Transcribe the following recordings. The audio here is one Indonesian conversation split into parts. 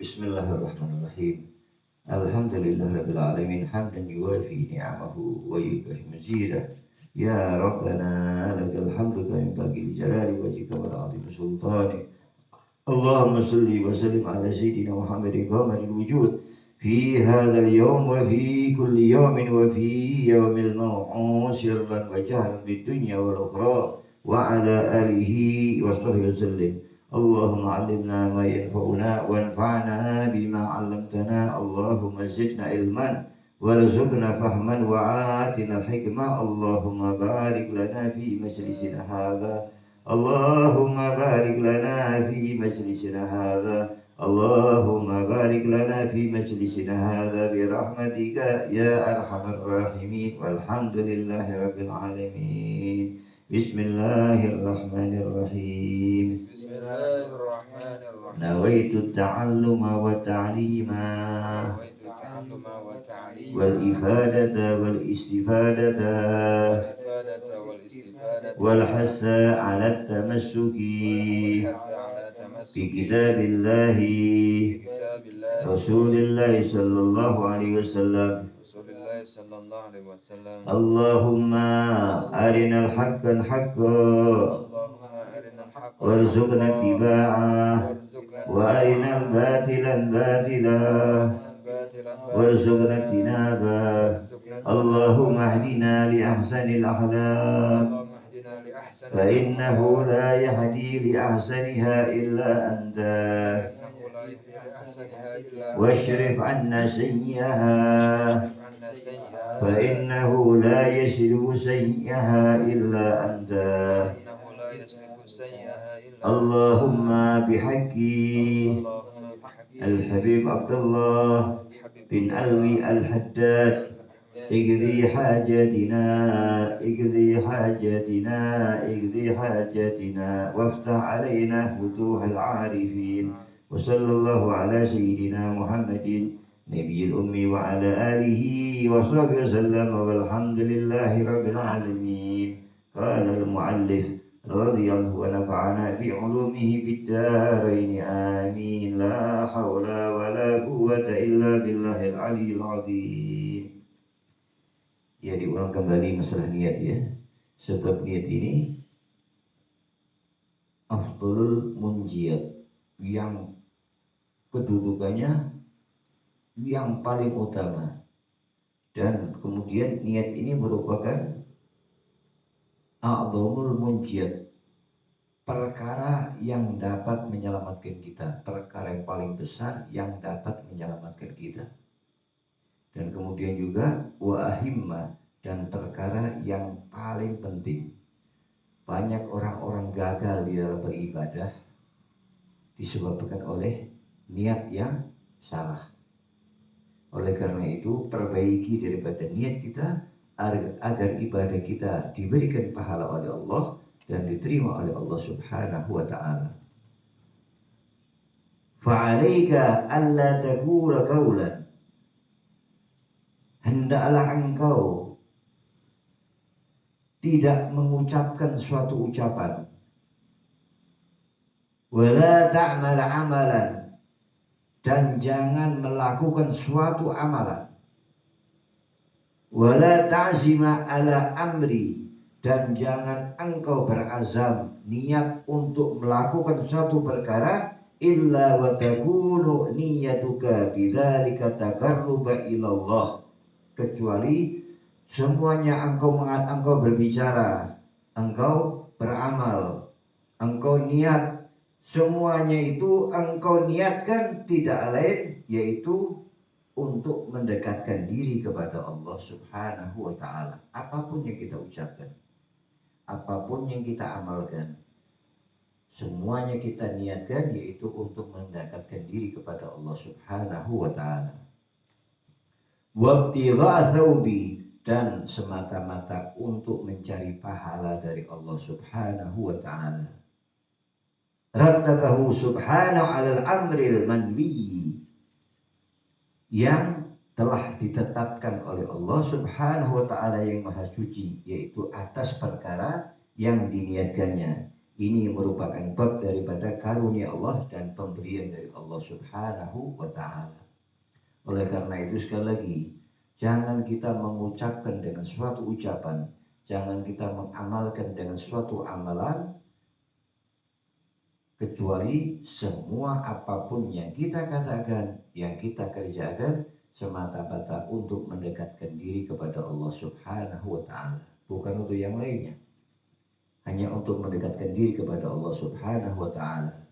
Bismillahirrahmanirrahim. Alhamdulillahirabbil alamin hamdan yuwafi ni'amahu wa yukafi mazidah. Ya Rabbana lakal hamdu kama yanbaghi li jalali wajhika wa 'azimi sultanik. Allahumma salli wa sallim ala sayyidina Muhammadin qamaril wujud fi hadzal yawm wa fi kulli yawmin wa fi yawmil maw'ud sirran wa jahran bid dunya wal ukhra wa ala alihi wa sahbihi wasallim. Allahumma 'allimna ma yanfa'una wanfa'na bima 'allamtana. Allahumma zidna ilman warzuqna fahman wa'atina hikmah. Allahumma barik lana fi majlisina hadza. Allahumma barik lana fi majlisina hadza. Allahumma barik lana fi majlisina hadza bi rahmatika ya arhamar rahimin. Walhamdulillahi rabbil alamin. Bismillahirrahmanirrahim. Nawaitu ta'alluma wa ta'lima wal ifadata wal istifadata wal hasa 'ala tamassuki bi kitabillahi Rasulillahi sallallahu alaihi wasallam. Allahumma arinal haqqan haqqan warzuqna ittiba'ah wa arinal batilan batilah warzuqna ijtinabah. Allahumma hdina li ahsanil akhlaq fa innahu la yahdi li ahsaniha illa anta washrif 'anna sayyi'aha fa innahu la yasrifu sayyi'aha illa anta. Allahumma bihaqqi Al-Habib Abdullah bin Alwi Al-Haddad اقضي حاجتنا اقضي حاجتنا اقضي حاجتنا وافتح علينا فتوح العارفين. وصلى الله على سيدنا محمد نبي الأمي وعلى آله وصحبه وسلم والحمد لله رب العالمين. قال المؤلف رضي الله ونفعنا بعلومه في الدارين آمين. لا حول ولا قوة إلا بالله العلي العظيم. Ya, diulang kembali masalah niat ya. Sebab niat ini afdalul munjiyat, yang kedudukannya yang paling utama. Dan kemudian niat ini merupakan a'dhamul munjiyat, perkara yang dapat menyelamatkan kita, perkara yang paling besar yang dapat menyelamatkan kita. Dan kemudian juga wa ahimma, dan perkara yang paling penting. Banyak orang-orang gagal di dalam beribadah disebabkan oleh niat yang salah. Oleh karena itu, perbaiki daripada niat kita agar ibadah kita diberikan pahala oleh Allah dan diterima oleh Allah Subhanahu wa ta'ala. Fa'alaika alla taqula qawlan, hendaklah engkau tidak mengucapkan suatu ucapan. Wala ta'mal amalan, dan jangan melakukan suatu amalan. Wala ta'zima ala amri, dan jangan engkau berazam niat untuk melakukan suatu perkara illa wa takunu niyatuka bidzalika taqarruba ila Allah, kecuali semuanya engkau berbicara, engkau beramal, engkau niat, semuanya itu engkau niatkan tidak lain yaitu untuk mendekatkan diri kepada Allah Subhanahu wa ta'ala. Apapun yang kita ucapkan, apapun yang kita amalkan, semuanya kita niatkan yaitu untuk mendekatkan diri kepada Allah Subhanahu wa ta'ala. Wabtigha thawbi, dan semata-mata untuk mencari pahala dari Allah Subhanahu wa ta'ala. Rattabahu subhanahu 'alal amril manwi, yang telah ditetapkan oleh Allah Subhanahu wa ta'ala yang maha suci, yaitu atas perkara yang diniatkannya. Ini merupakan bab daripada karunia Allah dan pemberian dari Allah Subhanahu wa ta'ala. Oleh karena itu sekali lagi, jangan kita mengucapkan dengan suatu ucapan, jangan kita mengamalkan dengan suatu amalan, kecuali semua apapun yang kita katakan, yang kita kerjakan, semata-mata untuk mendekatkan diri kepada Allah Subhanahu wa ta'ala, bukan untuk yang lainnya. Hanya untuk mendekatkan diri kepada Allah Subhanahu wa ta'ala.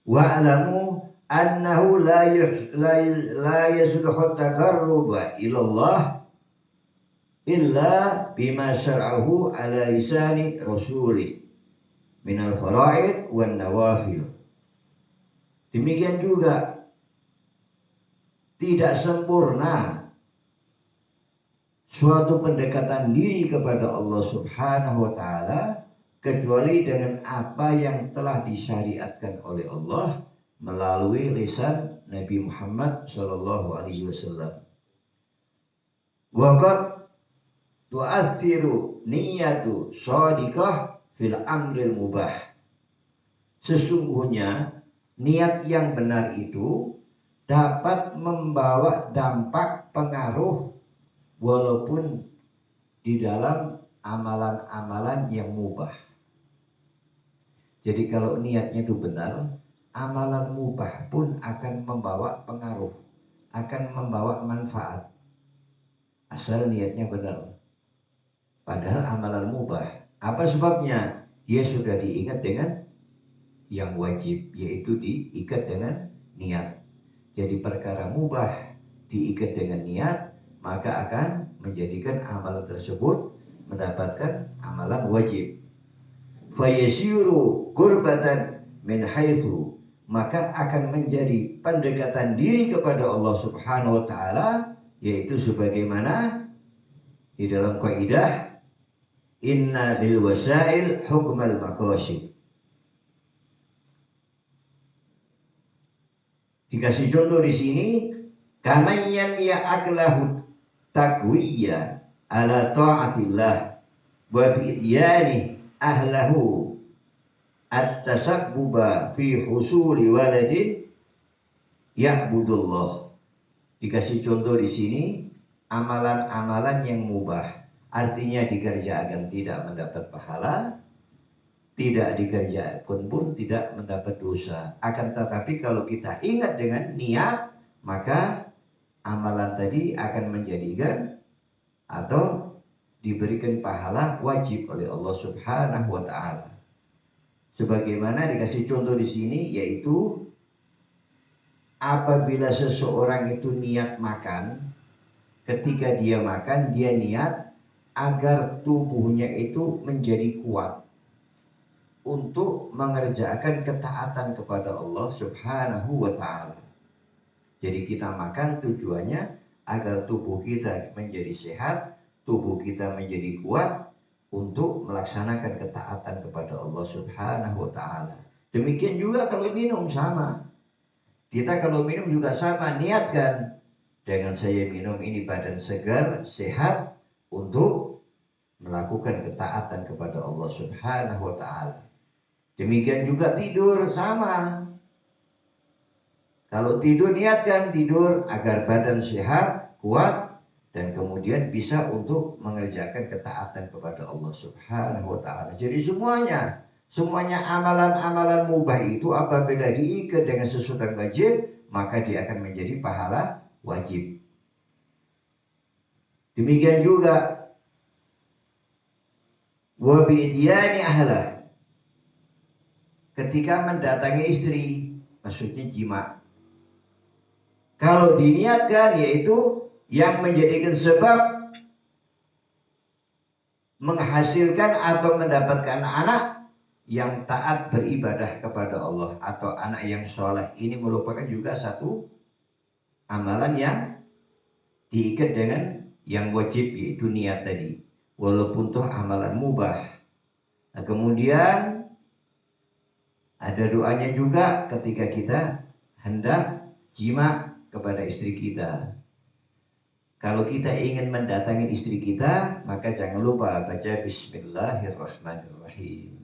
Wa'lamu annahu la yasluhu taqarruba ila Allah illa bima syar'ahu ala lisani rasuli minal fara'id wan nawafil. Demikian juga tidak sempurna suatu pendekatan diri kepada Allah Subhanahu wa ta'ala kecuali dengan apa yang telah disyariatkan oleh Allah melalui lisan Nabi Muhammad sallallahu alaihi wasallam. Wa qad tu'athiru niyatu shadiqah fil amril mubah. Sesungguhnya niat yang benar itu dapat membawa dampak pengaruh walaupun di dalam amalan-amalan yang mubah. Jadi kalau niatnya itu benar, amalan mubah pun akan membawa pengaruh, akan membawa manfaat. Asal niatnya benar. Padahal amalan mubah, apa sebabnya? Dia sudah diikat dengan yang wajib, yaitu diikat dengan niat. Jadi perkara mubah diikat dengan niat, maka akan menjadikan amalan tersebut mendapatkan amalan wajib. Fayasiru qurbatan min haitsu, maka akan menjadi pendekatan diri kepada Allah Subhanahu wa ta'ala, yaitu sebagaimana di dalam kaidah inna lil wasail hukmal maqasid. Dikasih contoh di sini, kamayyan ya aklahu taqwiya ala ta'atillah wa bi'yani ahlahu at-tasabbuba fi husuli waladin ya'budullah. Dikasih contoh di sini amalan-amalan yang mubah, artinya dikerjakan tidak mendapat pahala, tidak dikerjakan pun tidak mendapat dosa. Akan tetapi kalau kita ingat dengan niat, maka amalan tadi akan menjadikan atau diberikan pahala wajib oleh Allah Subhanahu wa ta'ala. Sebagaimana dikasih contoh di sini, yaitu apabila seseorang itu niat makan, ketika dia makan, dia niat agar tubuhnya itu menjadi kuat untuk mengerjakan ketaatan kepada Allah Subhanahu wa ta'ala. Jadi kita makan tujuannya agar tubuh kita menjadi sehat, tubuh kita menjadi kuat untuk melaksanakan ketaatan kepada Allah Subhanahu wa ta'ala. Demikian juga kalau minum sama. Kita kalau minum juga sama, niatkan dengan saya minum ini badan segar, sehat untuk melakukan ketaatan kepada Allah Subhanahu wa ta'ala. Demikian juga tidur sama. Kalau tidur niatkan tidur agar badan sehat, kuat, dan kemudian bisa untuk mengerjakan ketaatan kepada Allah Subhanahu wa ta'ala. Jadi semuanya amalan-amalan mubah itu apabila diikat dengan sesuatu yang wajib, maka dia akan menjadi pahala wajib. Demikian juga wa bi'diyani ahlah, ketika mendatangi istri, maksudnya jima. Kalau diniatkan, yaitu yang menjadikan sebab menghasilkan atau mendapatkan anak yang taat beribadah kepada Allah atau anak yang soleh, ini merupakan juga satu amalan yang diikat dengan yang wajib, yaitu niat tadi, walaupun toh amalan mubah. Nah, kemudian ada doanya juga ketika kita hendak jima kepada istri kita. Kalau kita ingin mendatangi istri kita, maka jangan lupa baca Bismillahirrahmanirrahim.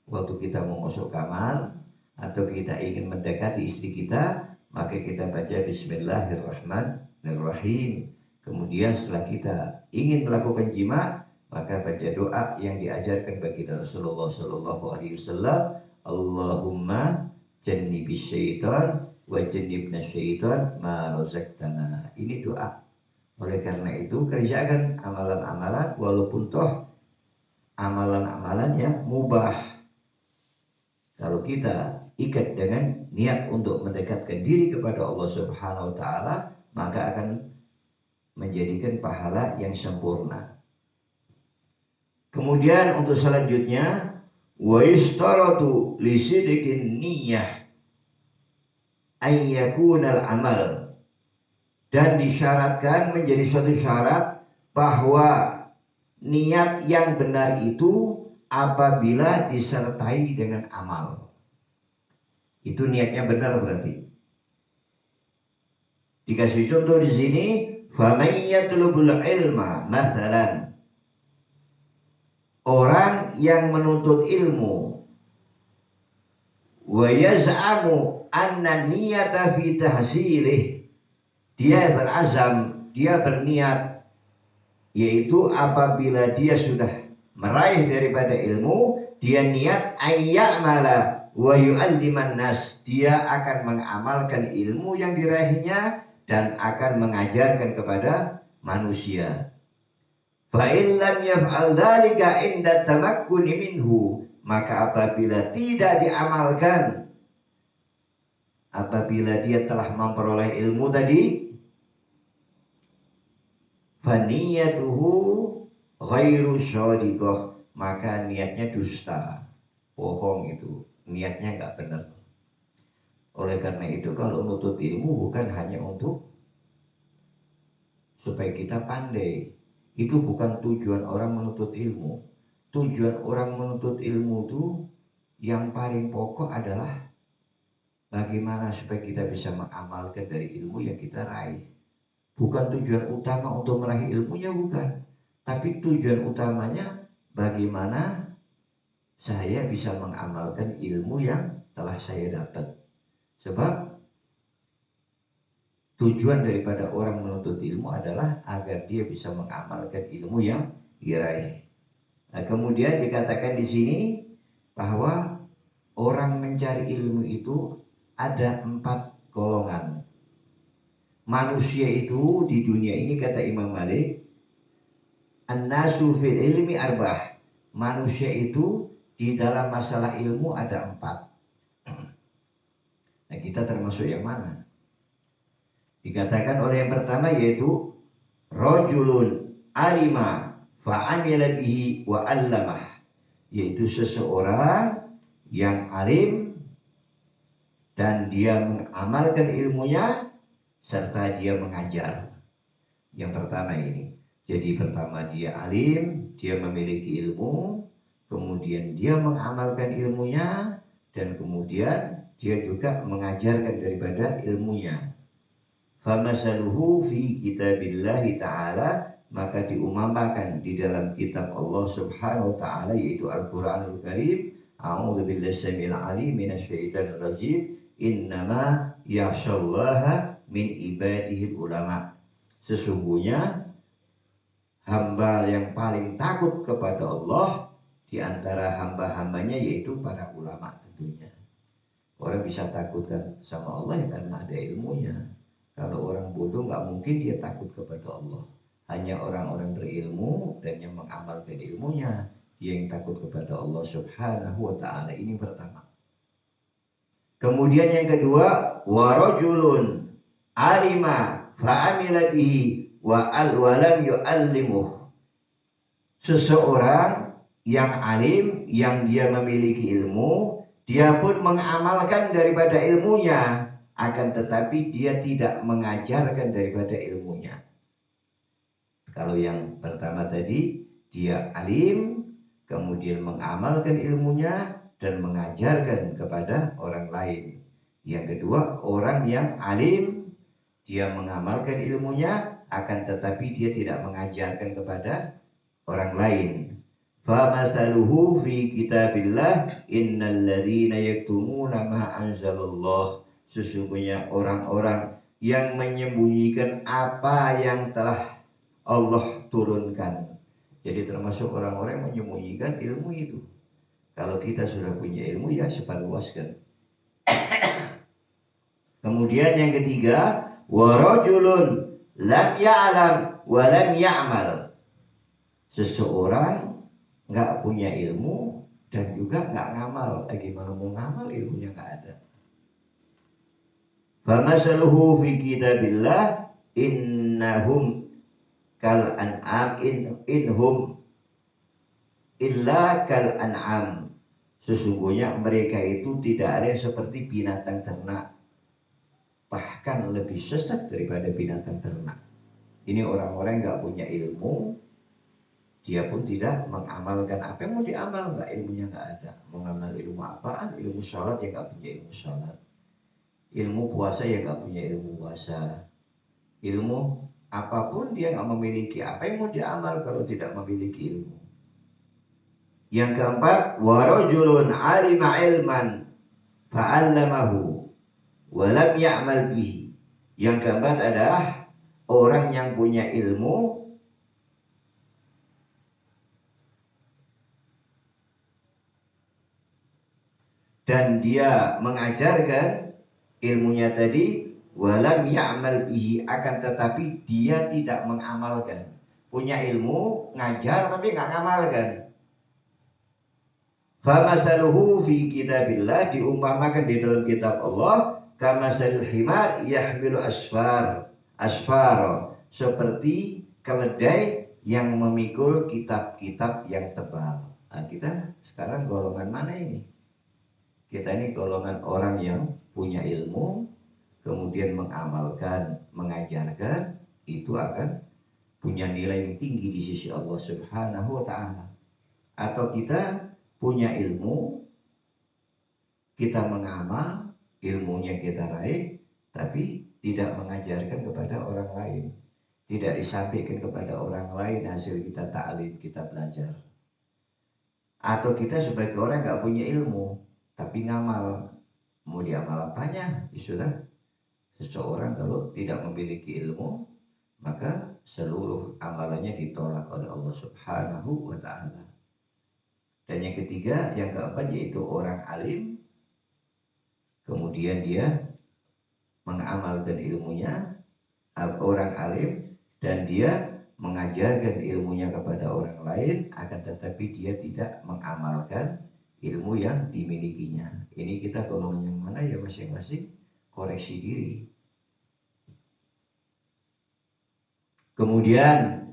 Waktu kita mau masuk kamar atau kita ingin mendekati istri kita, maka kita baca Bismillahirrahmanirrahim. Kemudian setelah kita ingin melakukan jima, maka baca doa yang diajarkan bagi Rasulullah Sallallahu Alaihi Wasallam, Allahumma jannibis syaitan wa jannibna syaitan ma razaqtana. Ini doa. Oleh karena itu kerjakan amalan-amalan walaupun toh amalan-amalan yang mubah. Kalau kita ikat dengan niat untuk mendekatkan diri kepada Allah Subhanahu wa taala, maka akan menjadikan pahala yang sempurna. Kemudian untuk selanjutnya, wa yustaratu li sidqin niyyah ay yakunal amal, dan disyaratkan menjadi suatu syarat bahwa niat yang benar itu apabila disertai dengan amal. Itu niatnya benar berarti. Dikasih contoh di sini, faman yatlubul ilma, mathalan, orang yang menuntut ilmu, wa yaz'amu anna niyata fi tahsilih, dia berazam, dia berniat, yaitu apabila dia sudah meraih daripada ilmu, dia niat ayya'mala wa yu'alliman nas, dia akan mengamalkan ilmu yang diraihnya dan akan mengajarkan kepada manusia. Fa in lam yaf'al dzalika inda tamakkuni minhu, maka apabila tidak diamalkan, apabila dia telah memperoleh ilmu tadi, faniyatuhu ghairu shadiqah, maka niatnya dusta, bohong, itu niatnya nggak benar. Oleh karena itu kalau menuntut ilmu bukan hanya untuk supaya kita pandai. Itu bukan tujuan orang menuntut ilmu. Tujuan orang menuntut ilmu itu yang paling pokok adalah bagaimana supaya kita bisa mengamalkan dari ilmu yang kita raih. Bukan tujuan utama untuk meraih ilmunya, bukan. Tapi tujuan utamanya bagaimana saya bisa mengamalkan ilmu yang telah saya dapat. Sebab tujuan daripada orang menuntut ilmu adalah agar dia bisa mengamalkan ilmu yang diraih. Nah, kemudian dikatakan di sini bahwa orang mencari ilmu itu ada 4 golongan. Manusia itu di dunia ini, kata Imam Malik, an-nasu fil ilmi arbah. Manusia itu di dalam masalah ilmu ada 4. Nah, kita termasuk yang mana? Dikatakan oleh yang pertama yaitu rajulun alima fa'amila bihi wa 'allamah, yaitu seseorang yang alim dan dia mengamalkan ilmunya serta dia mengajar. Yang pertama ini. Jadi pertama dia alim, dia memiliki ilmu, kemudian dia mengamalkan ilmunya, dan kemudian dia juga mengajarkan daripada ilmunya. Famasaluhu fi kitabillahi ta'ala, maka diumpamakan di dalam kitab Allah Subhanahu wa ta'ala, yaitu Al-Qur'anul Karim, a'udzu billahi samil alim minasyaitonir rajim, innama yakhshallaha min ibadihil ulama. Sesungguhnya hamba yang paling takut kepada Allah di antara hamba-hambanya yaitu para ulama tentunya. Orang bisa takutkan sama Allah ya karena ada ilmunya. Kalau orang bodoh nggak mungkin dia takut kepada Allah. Hanya orang-orang berilmu dan yang mengamalkan ilmunya dia yang takut kepada Allah Subhanahu wa ta'ala. Ini pertama. Kemudian yang kedua, warajulun alima fa'amila bihi wa lam yu'allimuh. Seseorang yang alim, yang dia memiliki ilmu, dia pun mengamalkan daripada ilmunya, akan tetapi dia tidak mengajarkan daripada ilmunya. Kalau yang pertama tadi, dia alim, kemudian mengamalkan ilmunya dan mengajarkan kepada orang lain. Yang kedua, orang yang alim, dia mengamalkan ilmunya, akan tetapi dia tidak mengajarkan kepada orang lain. Famasaluhu fi kitabillah innal ladzina yaktumuna ma anzalallah. Sesungguhnya orang-orang yang menyembunyikan apa yang telah Allah turunkan. Jadi termasuk orang-orang yang menyembunyikan ilmu itu. Kalau kita sudah punya ilmu ya sebarluaskan. Kemudian yang ketiga, warajulun lam ya'lam wa lam ya'mal. Seseorang nggak punya ilmu dan juga nggak ngamal. Gimana mau ngamal, ilmunya nggak ada. Famasaluhu fi kitabillah innahum kal an'am inhum illa kal an'am. Sesungguhnya mereka itu tidak ada yang seperti binatang ternak, bahkan lebih sesat daripada binatang ternak. Ini orang-orang nggak punya ilmu, dia pun tidak mengamalkan. Apa yang mau diamal, nggak, ilmunya nggak ada. Mengamal ilmu apaan? Ilmu sholat yang nggak punya ilmu sholat, ilmu puasa yang nggak punya ilmu puasa, ilmu apapun dia nggak memiliki. Apa yang mau diamal kalau tidak memiliki ilmu? Yang keempat, warajulun alima ilman fa'allamahu wa lam ya'mal bihi. Yang keempat adalah orang yang punya ilmu dan dia mengajarkan ilmunya tadi, walam ya'mal bihi, akan tetapi dia tidak mengamalkan. Punya ilmu, ngajar tapi nggak ngamalkan. Famasaluhu fi kitabillah, diumpamakan di dalam kitab Allah, kamasalul himar yahmilu asfar, seperti keledai yang memikul kitab-kitab yang tebal. Nah, kita sekarang golongan mana ini? Kita ini golongan orang yang punya ilmu, kemudian mengamalkan, mengajarkan, itu akan punya nilai yang tinggi di sisi Allah Subhanahu wa ta'ala. Atau kita punya ilmu, kita mengamal, ilmunya kita raih, tapi tidak mengajarkan kepada orang lain, tidak disampaikan kepada orang lain hasil kita ta'lim, kita belajar. Atau kita sebagai orang nggak punya ilmu, tapi ngamal, mau diamal apanya? Ya sudah, seseorang kalau tidak memiliki ilmu, maka seluruh amalannya ditolak oleh Allah Subhanahu wa ta'ala. Dan yang ketiga, yang keempat, yaitu orang alim, kemudian dia mengamalkan ilmunya, orang alim, dan dia mengajarkan ilmunya kepada orang lain, akan tetapi dia tidak mengamalkan ilmu yang dimilikinya. Ini kita golongan yang mana ya, masing-masing koreksi diri. Kemudian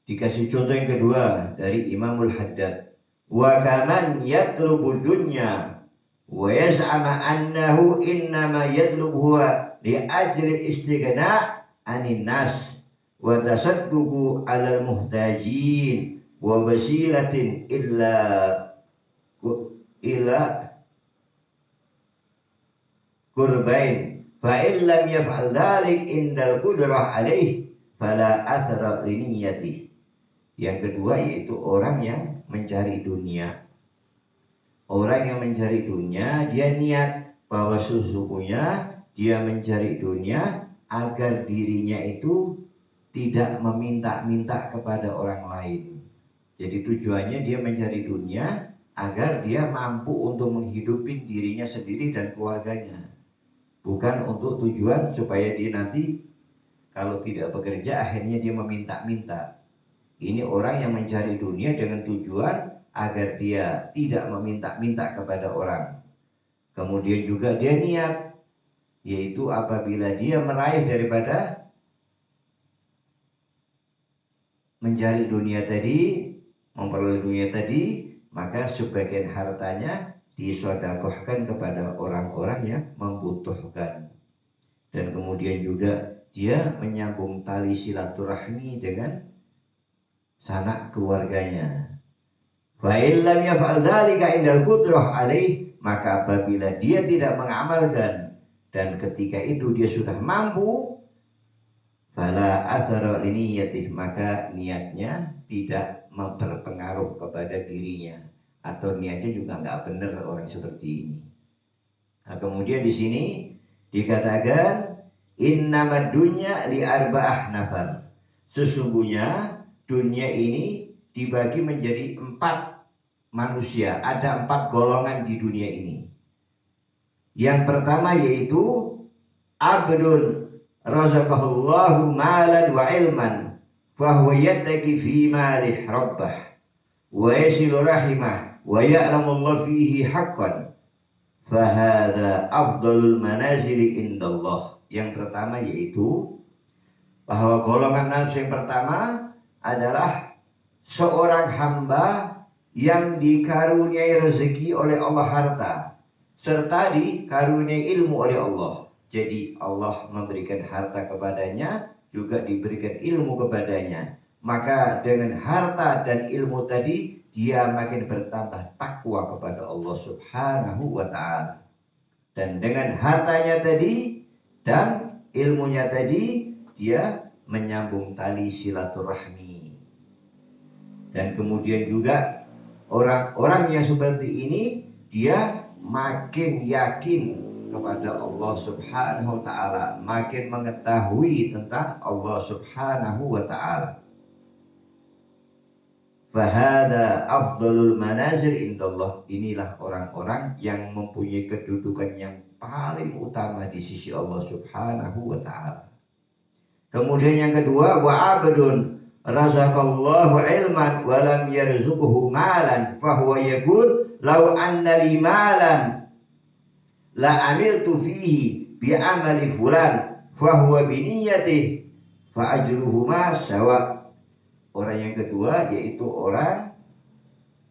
dikasih contoh yang kedua dari Imamul Haddad. Wa kaman yatlubu dunya wa yaz'ama annahu innama yatlubu li ajli istighna anin nas wa tasadduqu 'alal muhtajin wa wasilatin illa qurbain fa in lam yaf'al dhalik indal qudrah alaih fala athara li niyyatihi. Yang kedua yaitu orang yang mencari dunia. Orang yang mencari dunia, dia niat bahwa sesungguhnya dia mencari dunia agar dirinya itu tidak meminta-minta kepada orang lain. Jadi tujuannya dia mencari dunia agar dia mampu untuk menghidupi dirinya sendiri dan keluarganya. Bukan untuk tujuan supaya dia nanti kalau tidak bekerja akhirnya dia meminta-minta. Ini orang yang mencari dunia dengan tujuan agar dia tidak meminta-minta kepada orang. Kemudian juga dia niat, yaitu apabila dia meraih daripada mencari dunia tadi, memperoleh dunia tadi, maka sebagian hartanya disedekahkan kepada orang-orang yang membutuhkan. Dan kemudian juga dia menyambung tali silaturahmi dengan sanak keluarganya. Fa illam yaf'al dzalika indal qudrah alaih, maka apabila dia tidak mengamalkan dan ketika itu dia sudah mampu, fala athara li niyyatihi, maka niatnya tidak berpengaruh kepada dirinya, atau niatnya juga nggak benar orang seperti ini. Nah, kemudian di sini dikatakan innamad dunya li arba'ah nafar. Sesungguhnya dunia ini dibagi menjadi 4 manusia, ada 4 golongan di dunia ini. Yang pertama yaitu abdun razaqahullahu malan wa ilman fahuwa yattaqi fi malih rabbah wa yasilu rahimah wa ya'lamu Allah fihi haqqan fahadha afdalul manazili indallah. Yang pertama yaitu bahwa golongan manusia yang pertama adalah seorang hamba yang dikaruniai rezeki oleh Allah harta serta dikaruniai ilmu oleh Allah. Jadi Allah memberikan harta kepadanya, juga diberikan ilmu kepadanya. Maka dengan harta dan ilmu tadi dia makin bertambah takwa kepada Allah Subhanahu wa ta'ala. Dan dengan hartanya tadi dan ilmunya tadi dia menyambung tali silaturahmi. Dan kemudian juga orang-orang yang seperti ini dia makin yakin kepada Allah Subhanahu wa ta'ala, makin mengetahui tentang Allah Subhanahu wa ta'ala. Fahada afdalul manazil indallah. Inilah orang-orang yang mempunyai kedudukan yang paling utama di sisi Allah Subhanahu wa ta'ala. Kemudian yang kedua, wa abdun razaqallahu ilman wa lam yarzuqhu malan fahuwa yaqul law anna li malan la amiltu fihi bi amali fulan fahuwa bi niyyatihi fa ajruhuma sawa. Orang yang kedua yaitu orang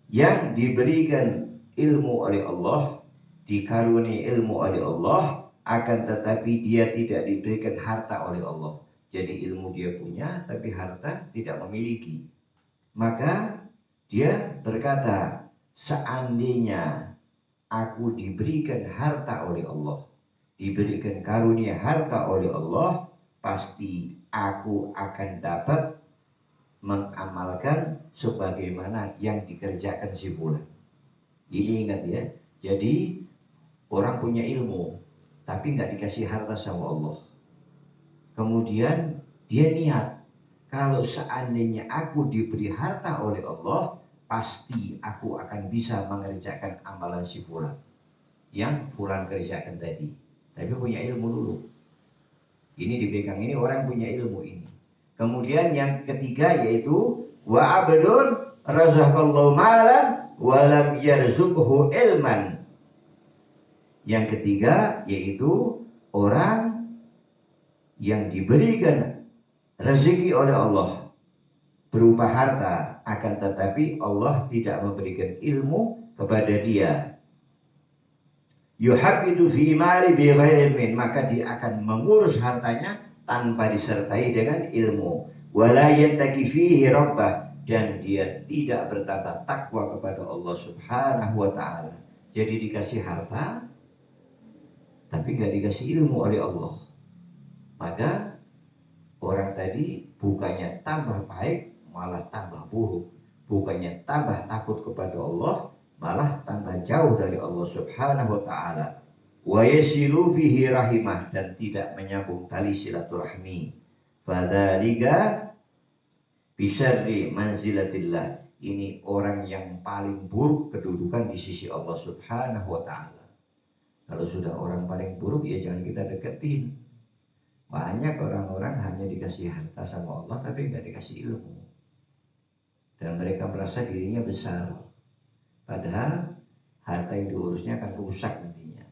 yang diberikan ilmu oleh Allah, dikaruniai ilmu oleh Allah, akan tetapi dia tidak diberikan harta oleh Allah. Jadi ilmu dia punya tapi harta tidak memiliki. Maka dia berkata, seandainya aku diberikan harta oleh Allah, diberikan karunia harta oleh Allah, pasti aku akan dapat mengamalkan sebagaimana yang dikerjakan si fulan. Ini ingat ya. Jadi orang punya ilmu tapi nggak dikasih harta sama Allah. Kemudian dia niat, kalau seandainya aku diberi harta oleh Allah, pasti aku akan bisa mengerjakan amalan si fulan yang fulan kerjakan tadi. Tapi punya ilmu dulu. Ini di belakang ini orang punya ilmu ini. Kemudian yang ketiga yaitu wa abdun razaqallahu malan wa lam yarzuqhu ilman. Yang ketiga yaitu orang yang diberikan rezeki oleh Allah berupa harta, akan tetapi Allah tidak memberikan ilmu kepada dia. Yuhabbitu fi mali bi ghairi ilmin, maka dia akan mengurus hartanya tanpa disertai dengan ilmu. Wala yattaqi fihi rabbah, dan dia tidak bertambah takwa kepada Allah Subhanahu wa ta'ala. Jadi dikasih harta tapi gak dikasih ilmu oleh Allah. Maka orang tadi bukannya tambah baik, malah tambah buruk. Bukannya tambah takut kepada Allah, malah tambah jauh dari Allah Subhanahu wa ta'ala. Wa yasilu fihi rahimah, dan tidak menyambung tali silaturahmi. Fadzalika bisyarri manzilatillah. Ini orang yang paling buruk kedudukan di sisi Allah Subhanahu wa ta'ala. Kalau sudah orang paling buruk ya jangan kita deketin. Banyak orang-orang hanya dikasih harta sama Allah tapi nggak dikasih ilmu. Dan mereka merasa dirinya besar. Padahal harta yang diurusnya akan rusak nantinya,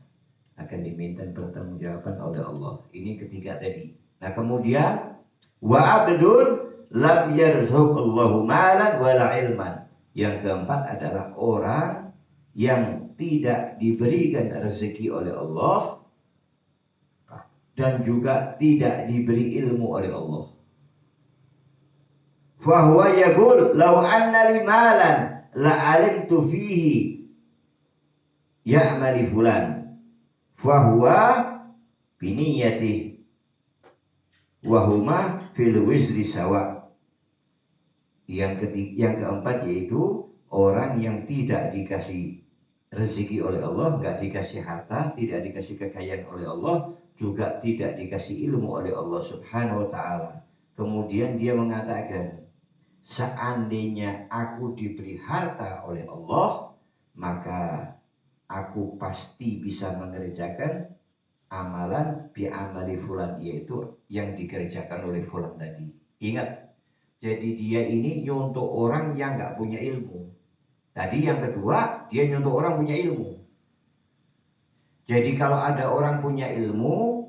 akan diminta pertanggungjawaban oleh Allah. Ini ketiga tadi. Nah kemudian wa abdun lam yarzuqallahu malan wala ilman. Yang keempat adalah orang yang tidak diberikan rezeki oleh Allah dan juga tidak diberi ilmu oleh Allah. Fa huwa yaqul law anna li malan la alimtu fihi ya'mali fulan fahuwa biniyati wahuma fil wisri sawa. Yang keempat yaitu orang yang tidak dikasih rezeki oleh Allah, nggak dikasih harta, tidak dikasih kekayaan oleh Allah, juga tidak dikasih ilmu oleh Allah Subhanahu wa Ta'ala. Kemudian dia mengatakan, seandainya aku diberi harta oleh Allah, maka aku pasti bisa mengerjakan amalan bi amali fulan, yaitu yang dikerjakan oleh fulan tadi. Ingat, jadi dia ini nyontoh orang yang nggak punya ilmu. Tadi yang kedua, dia nyontoh orang punya ilmu. Jadi kalau ada orang punya ilmu,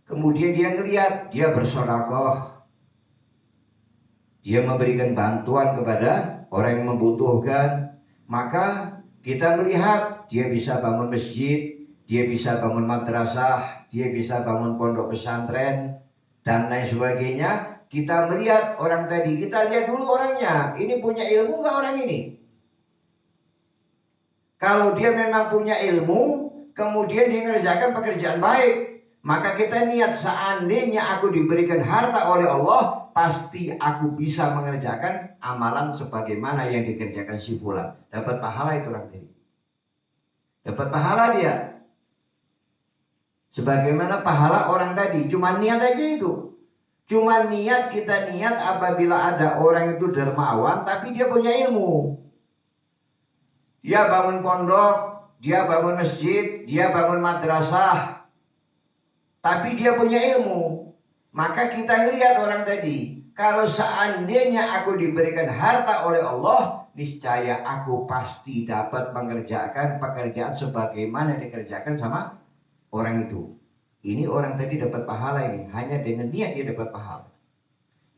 kemudian dia ngelihat, dia bersedekah, dia memberikan bantuan kepada orang yang membutuhkan, maka kita melihat dia bisa bangun masjid, dia bisa bangun madrasah, dia bisa bangun pondok pesantren, dan lain sebagainya. Kita melihat orang tadi, kita lihat dulu orangnya, ini punya ilmu nggak orang ini? Kalau dia memang punya ilmu, kemudian dia mengerjakan pekerjaan baik, maka kita niat, seandainya aku diberikan harta oleh Allah, pasti aku bisa mengerjakan amalan sebagaimana yang dikerjakan si fulan. Dapat pahala itu orang tadi. Dapat pahala dia. Sebagaimana pahala orang tadi, cuma niat aja itu. Cuma niat, kita niat apabila ada orang itu dermawan tapi dia punya ilmu. Dia bangun pondok, dia bangun masjid, dia bangun madrasah, tapi dia punya ilmu. Maka kita ngelihat orang tadi, kalau seandainya aku diberikan harta oleh Allah, niscaya aku pasti dapat mengerjakan pekerjaan sebagaimana dikerjakan sama orang itu. Ini orang tadi dapat pahala ini, hanya dengan niat dia dapat pahala.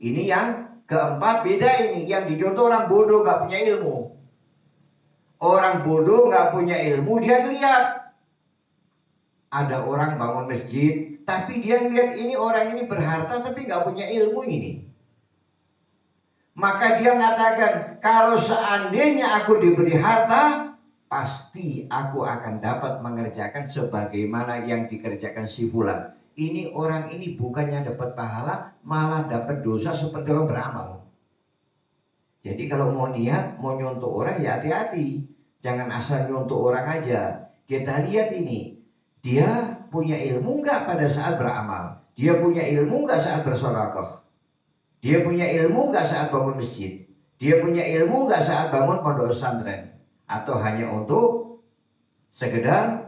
Ini yang keempat, beda ini, yang dicontoh orang bodoh gak punya ilmu. Orang bodoh gak punya ilmu, dia lihat ada orang bangun masjid, tapi dia lihat ini orang ini berharta tapi gak punya ilmu ini. Maka dia mengatakan, kalau seandainya aku diberi harta, pasti aku akan dapat mengerjakan sebagaimana yang dikerjakan si fulan. Ini orang ini bukannya dapat pahala, malah dapat dosa seperti orang beramal. Jadi kalau mau niat, mau nyontoh orang, ya hati-hati. Jangan asal nyontoh orang aja. Kita lihat ini, dia punya ilmu nggak pada saat beramal? Dia punya ilmu nggak saat bersedekah? Dia punya ilmu nggak saat bangun masjid? Dia punya ilmu nggak saat bangun pondok pesantren? Atau hanya untuk sekedar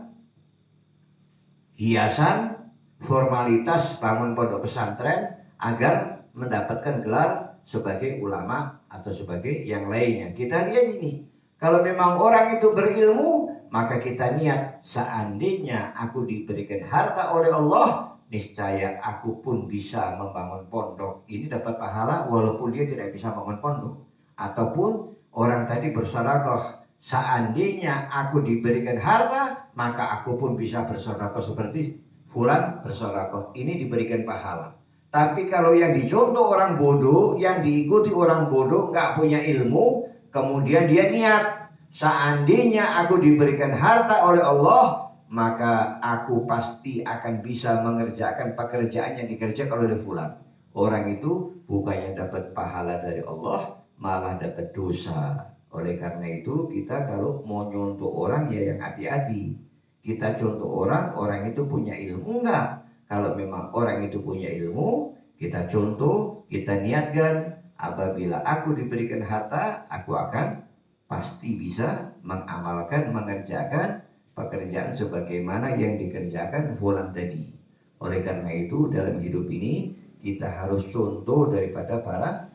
hiasan, formalitas bangun pondok pesantren agar mendapatkan gelar sebagai ulama atau sebagai yang lainnya. Kita lihat ini, kalau memang orang itu berilmu, maka kita niat, seandainya aku diberikan harta oleh Allah, niscaya aku pun bisa membangun pondok. Ini dapat pahala walaupun dia tidak bisa bangun pondok. Ataupun orang tadi bersedekah, seandainya aku diberikan harta, maka aku pun bisa bersedekah seperti fulan bersedekah. Ini diberikan pahala. Tapi kalau yang dicontoh orang bodoh, yang diikuti orang bodoh, nggak punya ilmu, kemudian dia niat, seandainya aku diberikan harta oleh Allah, maka aku pasti akan bisa mengerjakan pekerjaan yang dikerjakan oleh fulan. Orang itu bukannya dapat pahala dari Allah, malah dapat dosa. Oleh karena itu kita kalau mau nyontoh orang ya yang hati-hati. Kita contoh orang, orang itu punya ilmu enggak? Kalau memang orang itu punya ilmu, kita contoh, kita niatkan, apabila aku diberikan harta, aku akan pasti bisa mengamalkan, mengerjakan pekerjaan sebagaimana yang dikerjakan fulan tadi. Oleh karena itu dalam hidup ini kita harus contoh daripada para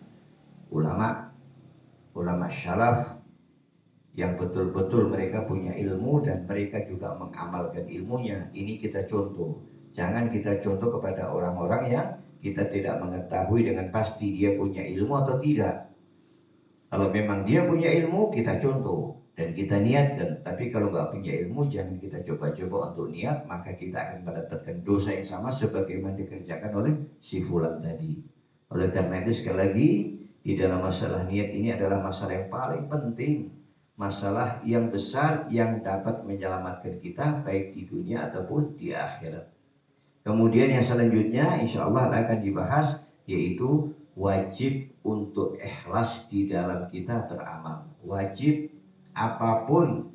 ulama syaraf yang betul-betul mereka punya ilmu dan mereka juga mengamalkan ilmunya. Ini kita contoh. Jangan kita contoh kepada orang-orang yang kita tidak mengetahui dengan pasti dia punya ilmu atau tidak. Kalau memang dia punya ilmu, kita contoh dan kita niatkan. Tapi kalau nggak punya ilmu, jangan kita coba-coba untuk niat, maka kita akan mendapatkan dosa yang sama sebagaimana dikerjakan oleh si fulan tadi. Oleh karena itu sekali lagi, di dalam masalah niat ini adalah masalah yang paling penting. Masalah yang besar yang dapat menyelamatkan kita baik di dunia ataupun di akhirat. Kemudian yang selanjutnya insya Allah akan dibahas yaitu wajib untuk ikhlas di dalam kita beramal. Wajib apapun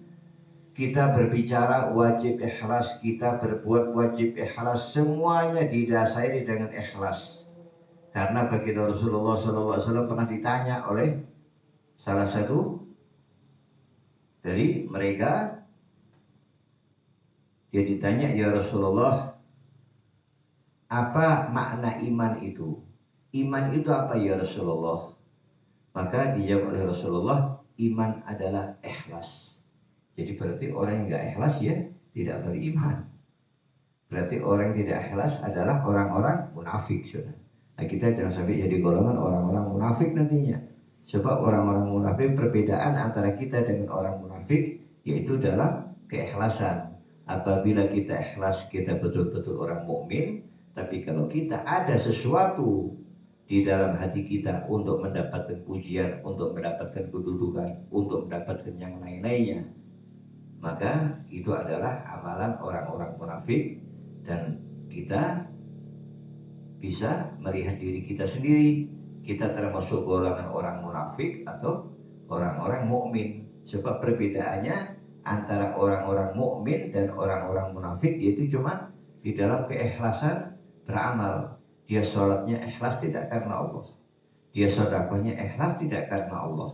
kita berbicara wajib ikhlas, kita berbuat wajib ikhlas, semuanya didasari dengan ikhlas. Karena baginda Rasulullah SAW pernah ditanya oleh salah satu dari mereka, dia ditanya, ya Rasulullah, apa makna iman itu? Iman itu apa ya Rasulullah? Maka dijawab oleh Rasulullah, iman adalah ikhlas. Jadi berarti orang yang nggak ikhlas ya tidak beriman. Berarti orang yang tidak ikhlas adalah orang-orang munafik. Nah, kita jangan sampai jadi golongan orang-orang munafik nantinya. Sebab orang-orang munafik, perbedaan antara kita dengan orang munafik yaitu dalam keikhlasan. Apabila kita ikhlas, kita betul-betul orang mukmin. Tapi kalau kita ada sesuatu di dalam hati kita untuk mendapatkan pujian, untuk mendapatkan kedudukan, untuk mendapatkan yang lain-lainnya, maka itu adalah amalan orang-orang munafik. Dan kita bisa melihat diri kita sendiri, kita termasuk golongan orang munafik atau orang-orang mukmin. Sebab perbedaannya antara orang-orang mukmin dan orang-orang munafik yaitu cuma di dalam keikhlasan beramal. Dia sholatnya ikhlas tidak karena Allah, dia sedekahnya ikhlas tidak karena Allah,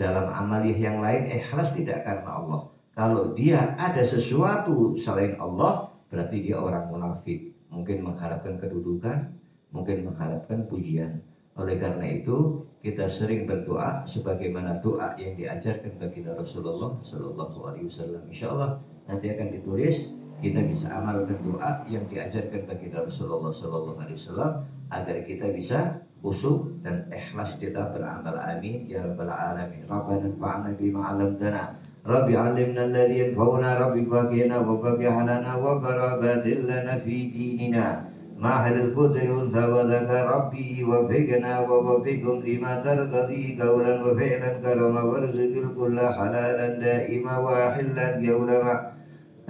dalam amaliyah yang lain ikhlas tidak karena Allah. Kalau dia ada sesuatu selain Allah, berarti dia orang munafik. Mungkin mengharapkan kedudukan, mungkin mengharapkan pujian. Oleh karena itu, kita sering berdoa sebagaimana doa yang diajarkan baginda Rasulullah Sallallahu Alaihi Wasallam. Insya Allah nanti akan ditulis, kita bisa amalkan doa yang diajarkan baginda Rasulullah Sallallahu Alaihi Wasallam agar kita bisa khusyuk dan ikhlas kita beramal. Amin ya rabbal alamin. Rabbana anfa'na bima 'allamtana. Rabbi 'allimna alladhi yanfa'una, Rabbi faqihna wa faqih lana wa qarabatil lana fi dinina. Ma'al al-qudri untha wa dhaka Rabbi wa fiqna wa wafiqum lima tardadi qawlan wa fi'lan karama warzuqil kulla halalan da'ima wa hillan yawlama.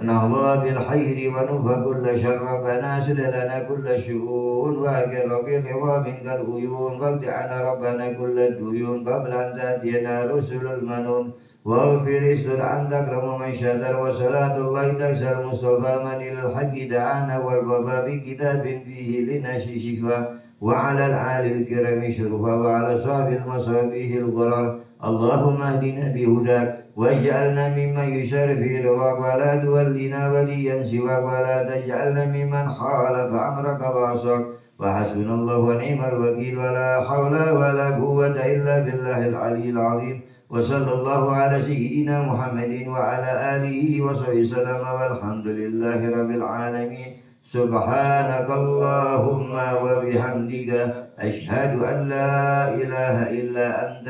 نهضى بالخير ونفى كل شر فناسل لنا كل شؤون واكر في العظام كالعيون واقض عنا ربنا كل الديون قبل أن تأتينا رسل المنون واغفر استر أن تكرم من شذر وصلاة الله تكسى المصطفى من الحق دعانا والوفى بكتاب فيه لنشر شفاء وعلى الآل الكرام شرفا وعلى صحب المصابيح الغرر. اللهم اهدنا بهداك واجعلنا ممن يشار في رضاك ولا تولنا وليا سواك ولا تجعلنا ممن خالف أمرك وعصاك. وحسبنا الله ونعم الوكيل ولا حول ولا قوة إلا بالله العلي العظيم. وصلى الله على سيدنا محمد وعلى آله وصحبه وسلم والحمد لله رب العالمين. سبحانك اللهم وبحمدك أشهد أن لا إله إلا أنت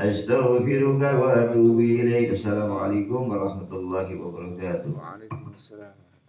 أستغفرك وأتوب إليك. السلام عليكم ورحمة الله وبركاته. وعليكم السلام.